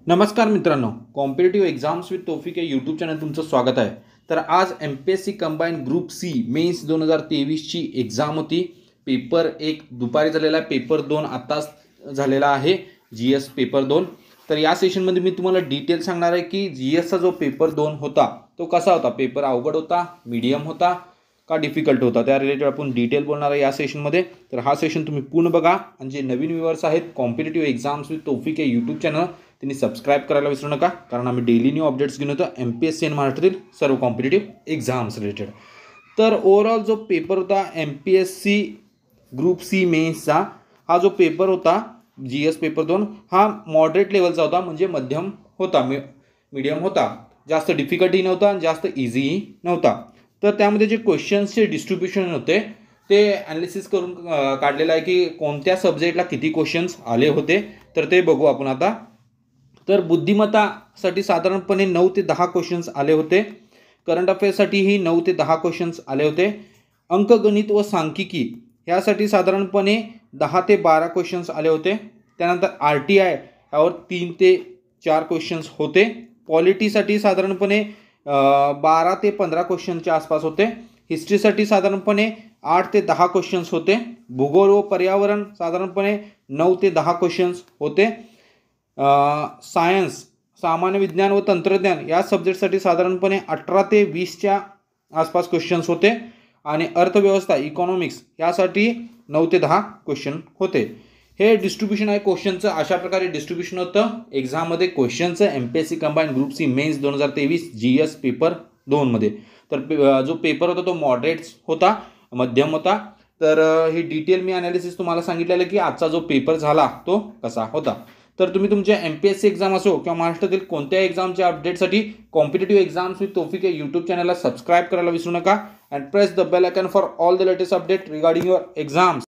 नमस्कार मित्रांनो, competitive exams with Taufiq या यूट्यूब चॅनल तुमचं स्वागत आहे. तर आज MPSC combine group C mains 2023ची एक्झाम होती. पेपर 1 दुपारी झालेला आहे, पेपर 2 आत्ताच झालेला आहे, GS पेपर 2. तर या सेशनमध्ये मी तुम्हाला डिटेल सांगणार आहे की GSचा जो पेपर 2 होता तो कसा होता. पेपर अवघड होता, मीडियम होता का डिफिकल्ट होता, त्या रिलेटेड आपण डिटेल बोलणार आहे या सेशनमध्ये. तर हा सेशन तुम्ही पूर्ण बघा आणि जे नवीन व्ह्यूअर्स आहेत कॉम्पिटिटिव्ह एक्झाम्स विथ तौफिक या यूट्यूब चॅनल त्यांनी सबस्क्राईब करायला विसरू नका, कारण आम्ही डेली न्यू अपडेट्स घेऊन येतो MPSC आणि महाराष्ट्रातील सर्व कॉम्पिटिटिव्ह एक्झाम्स रिलेटेड. तर ओव्हरऑल जो पेपर होता MPSC ग्रुप सी मेन्सचा, हा जो पेपर होता GS पेपर 2 हा मॉडरेट लेवलचा होता, म्हणजे मध्यम होता, मीडियम होता. जास्त डिफिकल्टी नव्हता, जास्त इझीही नव्हता. तर त्यामध्ये जे क्वेश्चन्सचे डिस्ट्रीब्युशन होते ते ॲनालिसिस करून काढलेलं आहे की कोणत्या सब्जेक्टला किती क्वेश्चन्स आले होते. तर ते बघू आपण आता. तर बुद्धिमत्तासाठी साधारणपणे 9 ते 10 क्वेश्चन्स आले होते. करंट अफेअर्ससाठीही 9 ते 10 क्वेश्चन्स आले होते. अंकगणित व सांख्यिकी यासाठी साधारणपणे 10 ते 12 क्वेश्चन्स आले होते. त्यानंतर RTI यावर 3 ते 4 क्वेश्चन्स होते. पॉलिटीसाठी साधारणपणे 12 ते 15 क्वेश्चनच्या आसपास होते. हिस्ट्रीसाठी साधारणपणे 8 ते 10 क्वेश्चन्स होते. भूगोल व पर्यावरण साधारणपणे 9 ते 10 क्वेश्चन्स होते. सायन्स, सामान्य विज्ञान व तंत्रज्ञान या सब्जेक्टसाठी साधारणपणे 18 ते 20च्या आसपास क्वेश्चन्स होते. आणि अर्थव्यवस्था, इकॉनॉमिक्स यासाठी 9 ते 10 क्वेश्चन होते. हे डिस्ट्रीब्युशन आहे क्वेश्चनचं. अशा प्रकारे डिस्ट्रीब्युशन होतं एक्झाममध्ये क्वेश्चनचं MPSC combine group C mains 2023 GS paper 2मध्ये. तर जो पेपर होता तो मॉडरेट होता, मध्यम होता. तर ही डिटेल मी ॲनालिसिस तुम्हाला सांगितलेलं की आजचा जो पेपर झाला तो कसा होता. तर तुम्ही तुमच्या MPSC एक्झाम असो किंवा महाराष्ट्रातील कोणत्याही एक्झामच्या अपडेटसाठी कॉम्पिटिटिव्ह एक्झाम्स विथ तौफिक या यूट्यूब चॅनलला सबस्क्राईब करायला विसरू नका. And press the bell icon for all the latest update regarding your exams.